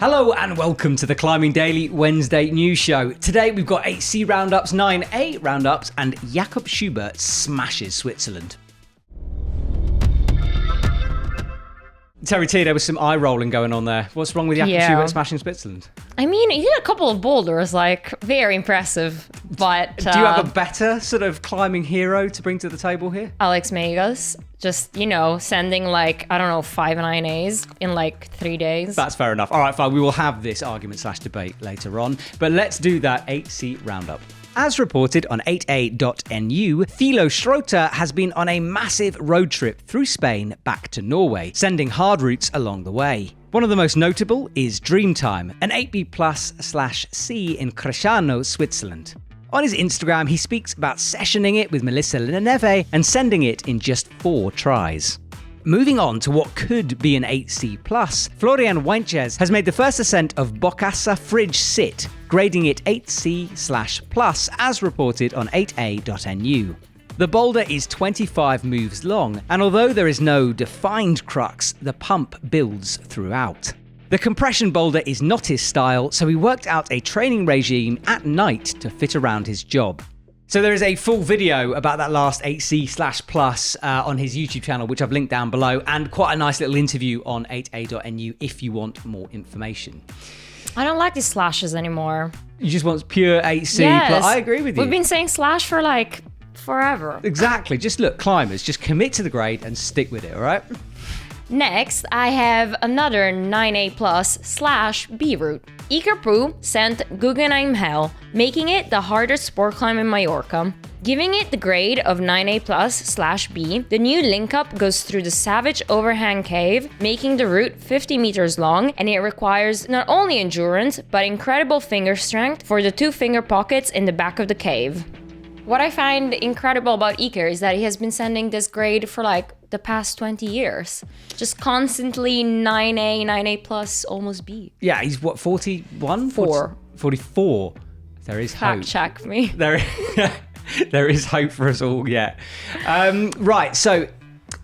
Hello and welcome to the Climbing Daily Wednesday news show. Today we've got 8C roundups, 9A roundups, and Jakob Schubert smashes Switzerland. Terry T, there was some eye rolling going on there. What's wrong with Jakob Schubert smashing Switzerland? I mean, he did a couple of boulders, very impressive, but... Do you have a better sort of climbing hero to bring to the table here? Alex Megos, just, sending 5 9As in 3 days. That's fair enough. All right, fine, we will have this argument/debate later on, but let's do that 8C roundup. As reported on 8A.nu, Thilo Schroeter has been on a massive road trip through Spain back to Norway, sending hard routes along the way. One of the most notable is Dreamtime, an 8B+/C in Cresciano, Switzerland. On his Instagram, he speaks about sessioning it with Melissa Leneve and sending it in just 4 tries. Moving on to what could be an 8C+, Florian Weinches has made the first ascent of Bocassa Fridge Sit, grading it 8C/plus as reported on 8A.nu. The boulder is 25 moves long, and although there is no defined crux, the pump builds throughout. The compression boulder is not his style, so he worked out a training regime at night to fit around his job. So there is a full video about that last 8C/plus on his YouTube channel, which I've linked down below, and quite a nice little interview on 8A.nu if you want more information. I don't like these slashes anymore. You just want pure 8C+. Yes. I agree with you. We've been saying slash for forever. Exactly. Just look, climbers, just commit to the grade and stick with it, all right? Next, I have another 9A+/B route. Iker Pou sent GuggenHell, making it the hardest sport climb in Mallorca. Giving it the grade of 9A+/B, the new link-up goes through the Savage Overhang Cave, making the route 50 meters long, and it requires not only endurance, but incredible finger strength for the 2 finger pockets in the back of the cave. What I find incredible about Iker is that he has been sending this grade for the past 20 years. Just constantly 9A, 9A+, almost B. Yeah, he's what, 41? 44. There is hope. Fact check me. There is hope for us all, yeah. Right, so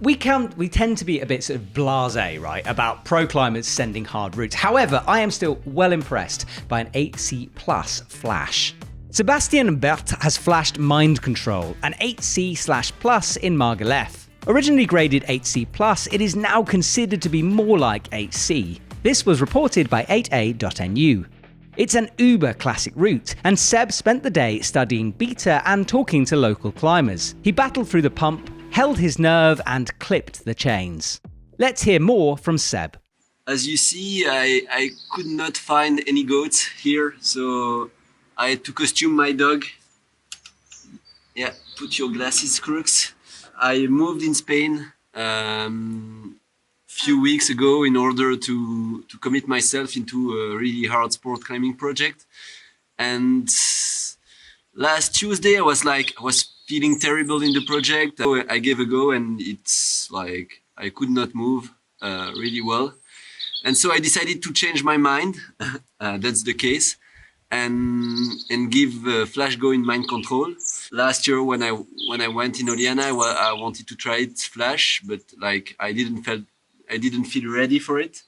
we tend to be a bit sort of blasé, right, about pro climbers sending hard routes. However, I am still well impressed by an 8C+ flash. Sébastien and Berthe has flashed Mind Control, an 8C/plus in Margalef. Originally graded 8C+, it is now considered to be more like 8C. This was reported by 8A.nu. It's an uber classic route, and Seb spent the day studying beta and talking to local climbers. He battled through the pump, held his nerve, and clipped the chains. Let's hear more from Seb. As you see, I could not find any goats here, so I had to costume my dog. Yeah, put your glasses, Crooks. I moved in Spain few weeks ago in order to commit myself into a really hard sport climbing project. And last Tuesday I was feeling terrible in the project. So I gave a go and it's I could not move really well. And so I decided to change my mind. That's the case. And give flash go in mind control. Last year when I went in Oliana, I wanted to try it flash, but I didn't feel ready for it.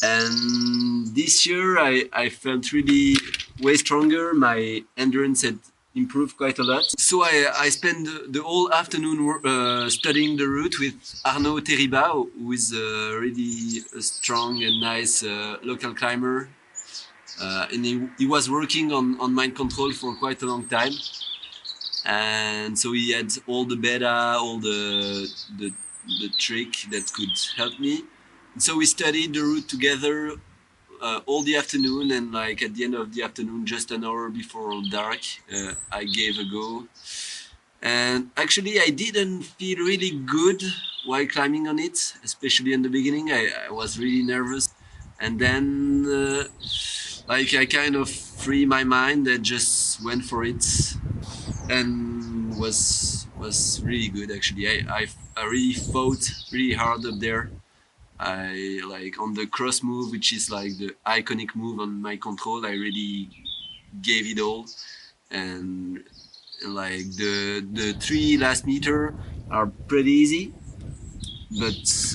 And this year I felt really way stronger. My endurance had improved quite a lot. So I spent the whole afternoon studying the route with Arnaud Terriba, who is really a strong and nice local climber. And he was working on mind control for quite a long time, and so he had all the beta, all the trick that could help me. And so we studied the route together all the afternoon, and at the end of the afternoon, just an hour before dark, I gave a go. And actually I didn't feel really good while climbing on it, especially in the beginning. I was really nervous, and then I kind of free my mind and just went for it, and was really good actually. I really fought really hard up there. I on the cross move, which is the iconic move on my control, I really gave it all, and the 3 last meter are pretty easy, but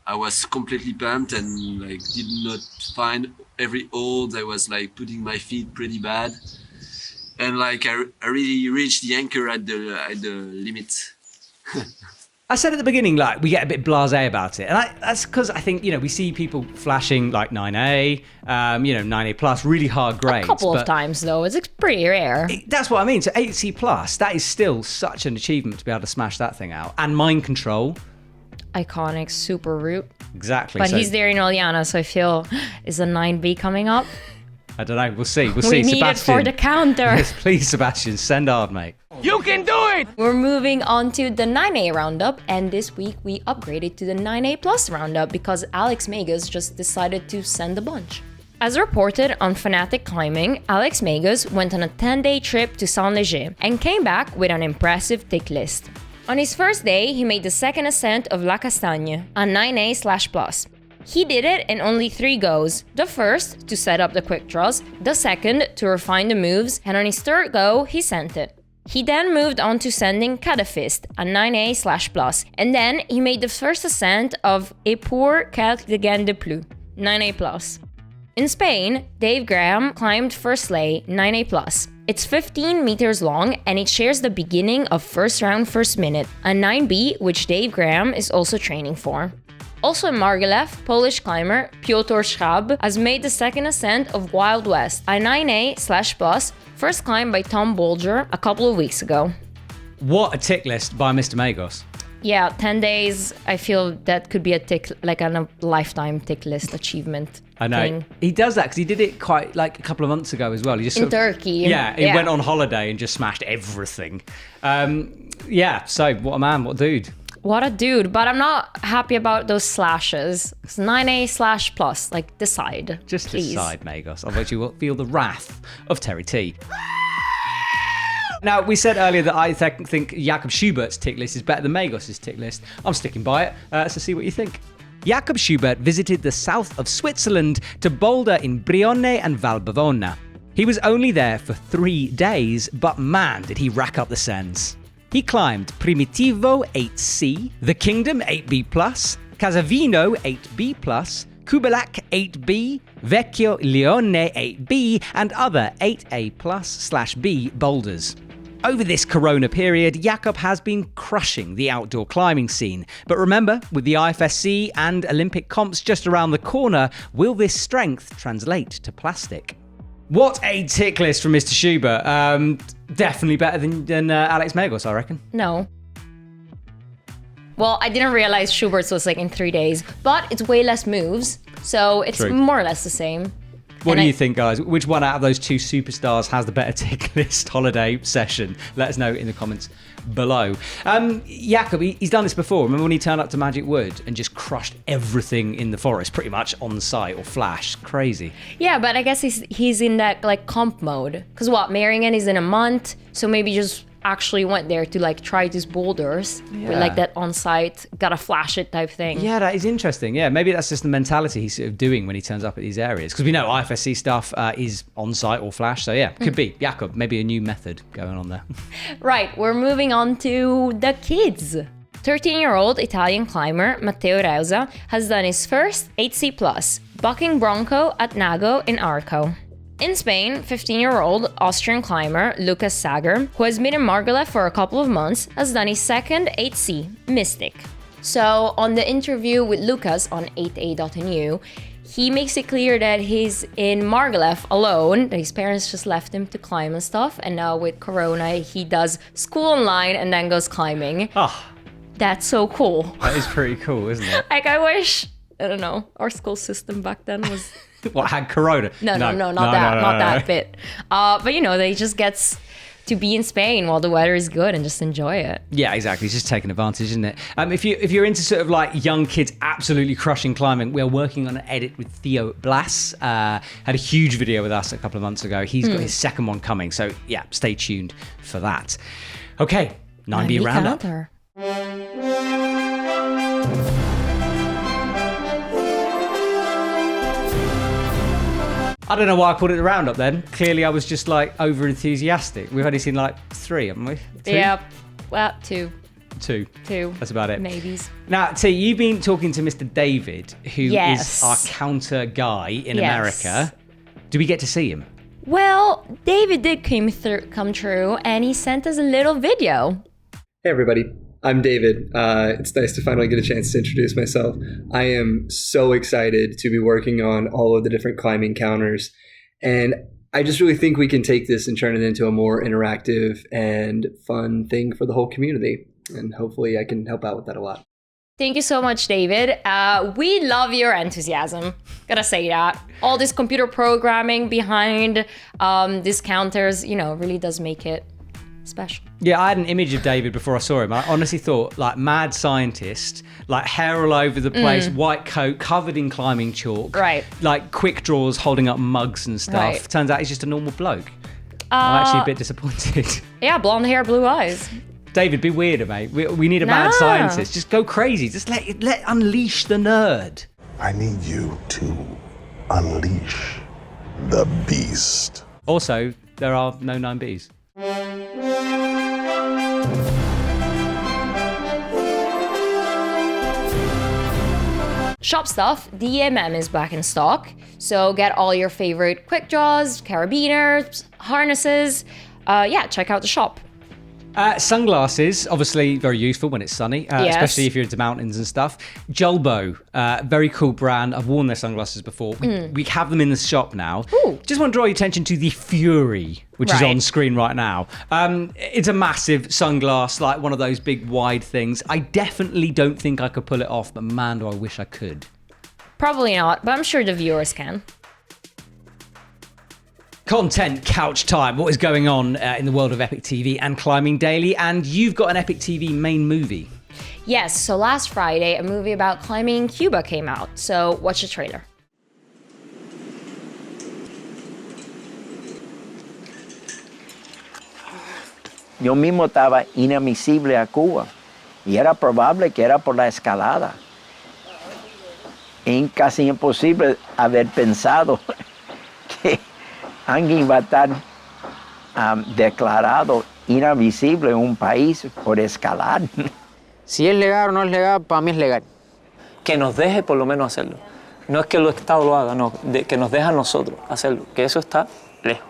I was completely pumped and like did not find every hold. I was like putting my feet pretty bad, and like I really reached the anchor at the limit. I said at the beginning, like, we get a bit blasé about it. And that's because I think, we see people flashing like 9A, 9A plus, really hard grades. A couple of times, though. It's pretty rare. That's what I mean. So 8C plus, that is still such an achievement to be able to smash that thing out. And mind control. Iconic, super root. Exactly. But he's there in Oliana, so I feel, is a 9B coming up? I don't know. We'll see. We need Sebastian. it for the counter. Yes, please, Sebastian. Send hard, mate. You can do it! We're moving on to the 9A roundup, and this week we upgraded to the 9A plus roundup because Alex Megos just decided to send a bunch. As reported on Fanatic Climbing, Alex Megos went on a 10-day trip to Saint-Léger and came back with an impressive tick list. On his first day, he made the second ascent of La Castagne, a 9A/plus. He did it in only 3 goes. The first, to set up the quick draws, the second, to refine the moves, and on his third go, he sent it. He then moved on to sending Cadafist, a 9A/plus, and then he made the first ascent of Et pour quelques gains de plus, 9A+. In Spain, Dave Graham climbed First Sleigh, 9A+. It's 15 meters long and it shares the beginning of First Round First Minute, a 9B which Dave Graham is also training for. Also in Margalef, Polish climber Piotr Schab has made the second ascent of Wild West, a 9A/plus, first climbed by Tom Bolger a couple of weeks ago. What a tick list by Mr. Megos. Yeah, 10 days, I feel that could be a tick, like a lifetime tick list achievement. I know. Thing. He does that because he did it quite like a couple of months ago as well. He just in Turkey. Yeah, he went on holiday and just smashed everything. So what a man, what a dude. What a dude, but I'm not happy about those slashes. It's 9A/plus, like decide. Just please. decide, Megos. Otherwise you will feel the wrath of Terry T. Now, we said earlier that I think Jakob Schubert's tick list is better than Megos' tick list. I'm sticking by it, so see what you think. Jakob Schubert visited the south of Switzerland to boulder in Brione and Valbavona. He was only there for 3 days, but man, did he rack up the sends. He climbed Primitivo 8C, The Kingdom 8B+, Casavino 8B+, Kubelak 8B, Vecchio Leone 8B, and other 8A+/B boulders. Over this corona period, Jakob has been crushing the outdoor climbing scene. But remember, with the IFSC and Olympic comps just around the corner, will this strength translate to plastic? What a tick list from Mr. Schubert. Definitely better than Alex Megos, I reckon. No. Well, I didn't realize Schubert's was like in 3 days, but it's way less moves, so it's True. more or less the same. What do you think, guys? Which one out of those 2 superstars has the better tick list holiday session? Let us know in the comments below. Jakob, he's done this before. Remember when he turned up to Magic Wood and just crushed everything in the forest, pretty much on site or flash? Crazy. Yeah, but I guess he's in that like comp mode. Because Meiringen is in a month, so maybe just actually went there to like try these boulders with like that on-site, gotta flash it type thing. Yeah, that is interesting. Yeah, maybe that's just the mentality he's sort of doing when he turns up at these areas. Because we know IFSC stuff is on-site or flash. So yeah, could be. Jakob, maybe a new method going on there. Right, we're moving on to the kids. 13-year-old Italian climber Matteo Reusa has done his first 8C+, bucking Bronco at Nago in Arco. In Spain, 15-year-old Austrian climber Lucas Sager, who has been in Margalef for a couple of months, has done his second 8C, Mystic. So, on the interview with Lucas on 8A.nu, he makes it clear that he's in Margalef alone, that his parents just left him to climb and stuff, and now with Corona, he does school online and then goes climbing. Oh, that's so cool. that is pretty cool, isn't it? Like, I wish, I don't know, our school system back then was... What, had Corona? No, not that bit. But they just gets to be in Spain while the weather is good and just enjoy it. Yeah, exactly. It's just taking advantage, isn't it? If you're into sort of like young kids absolutely crushing climbing, we're working on an edit with Theo Blas. Had a huge video with us a couple of months ago. He's got his second one coming. So yeah, stay tuned for that. Okay, 9B roundup. Counter. I don't know why I called it a roundup then. Clearly I was just like over enthusiastic. We've only seen like 3, haven't we? 2? Yeah, well, 2. Two. That's about it. Maybes. Now, T, you've been talking to Mr. David, who Yes. is our counter guy in Yes. America. Do we get to see him? Well, David did come true, and he sent us a little video. Hey everybody, I'm David. It's nice to finally get a chance to introduce myself. I am so excited to be working on all of the different climbing counters, and I just really think we can take this and turn it into a more interactive and fun thing for the whole community, and hopefully I can help out with that a lot. Thank you so much, David. We love your enthusiasm. Gotta say that. All this computer programming behind these counters, really does make it special. Yeah, I had an image of David before I saw him. I honestly thought, like, mad scientist, like hair all over the place, white coat, covered in climbing chalk. Right. Like quick draws, holding up mugs and stuff. Right. Turns out he's just a normal bloke. I'm actually a bit disappointed. Yeah, blonde hair, blue eyes. David, be weirder, mate. We need a mad scientist. Just go crazy. Just let unleash the nerd. I need you to unleash the beast. Also, there are no 9Bs. Shop stuff, DMM is back in stock. So get all your favorite quick draws, carabiners, harnesses. Check out the shop. Sunglasses, obviously very useful when it's sunny, Yes. especially if you're into mountains and stuff. Julbo, very cool brand. I've worn their sunglasses before. We have them in the shop now. Ooh. Just want to draw your attention to the Fury, which is Right. on screen right now. It's a massive sunglass, like one of those big wide things. I definitely don't think I could pull it off, but man, do I wish I could. Probably not, but I'm sure the viewers can. Content couch time. What is going on in the world of Epic TV and Climbing Daily? And you've got an Epic TV main movie. Yes, so last Friday, a movie about climbing in Cuba came out. So watch the trailer. Yo mismo estaba inadmisible a Cuba y era probable que era por la escalada. Es casi imposible haber pensado que alguien va a estar declarado inadmisible en un país por escalar. Si es legal o no es legal, para mí es legal. Que nos deje por lo menos hacerlo. No es que el Estado lo haga, no, que nos deje a nosotros hacerlo, que eso está lejos.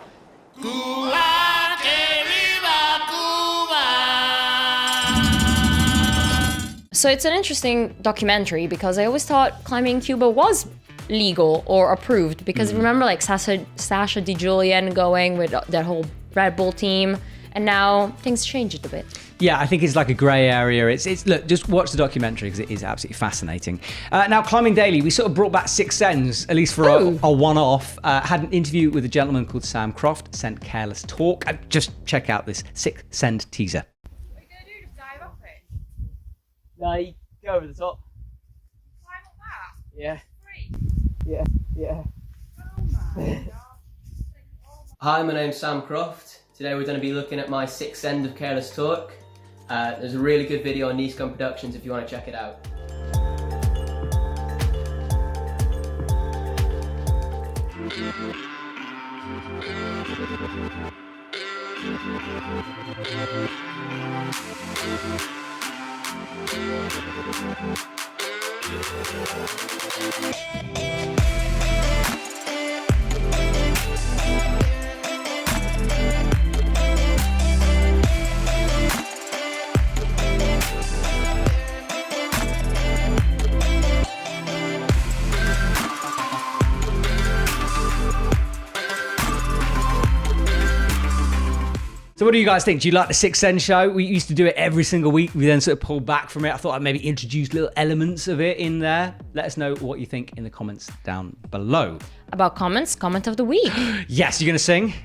So it's an interesting documentary because I always thought climbing in Cuba was legal or approved because remember like Sasha DiGiulian going with that whole Red Bull team, and now things changed a bit. Yeah, I think it's like a grey area. It's look, just watch the documentary because it is absolutely fascinating. Now, Climbing Daily, we sort of brought back Six Sens, at least for a one-off. Had an interview with a gentleman called Sam Croft, sent Careless Talk. Just check out this Six Send teaser. What are you going to do, just dive up it? No, you go over the top. Climb up that? Yeah. Free? Yeah. Oh my god. Hi, my name's Sam Croft. Today we're going to be looking at my sixth end of Careless Talk. There's a really good video on Niscon Productions if you want to check it out. So what do you guys think? Do you like the Six Sense show? We used to do it every single week. We then sort of pulled back from it. I thought I'd maybe introduce little elements of it in there. Let us know what you think in the comments down below. About comments, comment of the week. Yes, you're going to sing?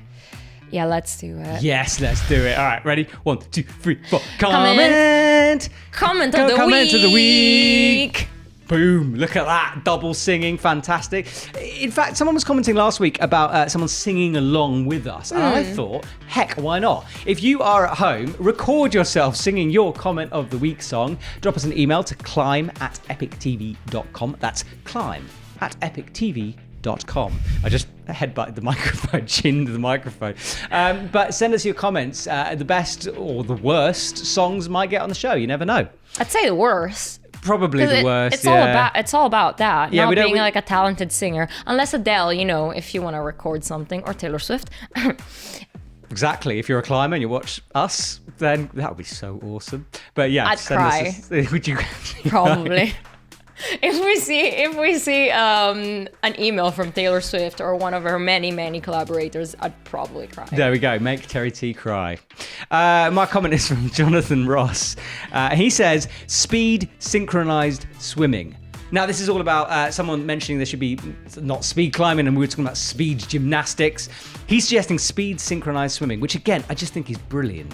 Yeah, let's do it. Yes, let's do it. All right, ready? 1, 2, 3, 4. Comment! Comment of the Comment week. of the week. Boom, look at that, double singing, fantastic. In fact, someone was commenting last week about someone singing along with us, and I thought, heck, why not? If you are at home, record yourself singing your comment of the week song, drop us an email to climb@epictv.com. That's climb@epictv.com. EpicTV.com. I just headbutted the microphone, chinned the microphone. But send us your comments. The best or the worst songs might get on the show. You never know. I'd say the worst. Probably the worst. It's all about that. Yeah, not being like a talented singer. Unless Adele, if you want to record something, or Taylor Swift. Exactly. If you're a climber and you watch us, then that would be so awesome. But yeah, I'd cry. Would you? Probably. If we see an email from Taylor Swift or one of her many collaborators, I'd probably cry. There we go. Make Terry T cry. My comment is from Jonathan Ross. He says, speed synchronized swimming. Now, this is all about someone mentioning there should be not speed climbing, and we were talking about speed gymnastics. He's suggesting speed synchronized swimming, which again, I just think is brilliant.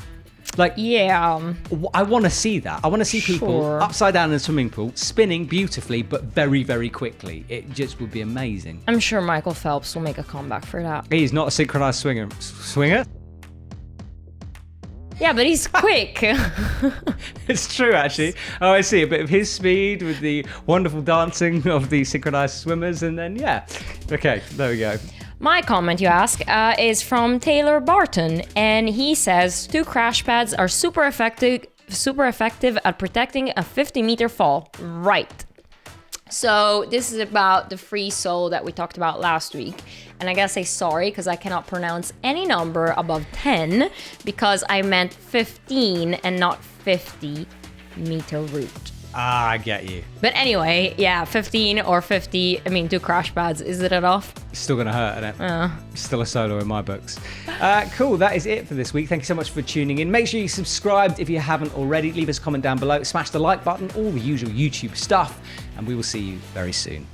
Like, yeah, I want to see that. I want to see people upside down in a swimming pool, spinning beautifully, but very, very quickly. It just would be amazing. I'm sure Michael Phelps will make a comeback for that. He's not a synchronized swinger. Swinger? Yeah, but he's quick. It's true, actually. Oh, I see. A bit of his speed with the wonderful dancing of the synchronized swimmers, and then, yeah. Okay, there we go. My comment, you ask, is from Taylor Barton, and he says 2 crash pads are super effective at protecting a 50-meter fall. Right. So this is about the free solo that we talked about last week. And I gotta say sorry because I cannot pronounce any number above 10 because I meant 15 and not 50-meter route. Ah, I get you. But anyway, yeah, 15 or 50, 2 crash pads, is it enough? It's still gonna hurt, isn't it? Still a solo in my books. Cool, that is it for this week. Thank you so much for tuning in. Make sure you subscribed if you haven't already. Leave us a comment down below. Smash the like button, all the usual YouTube stuff. And we will see you very soon.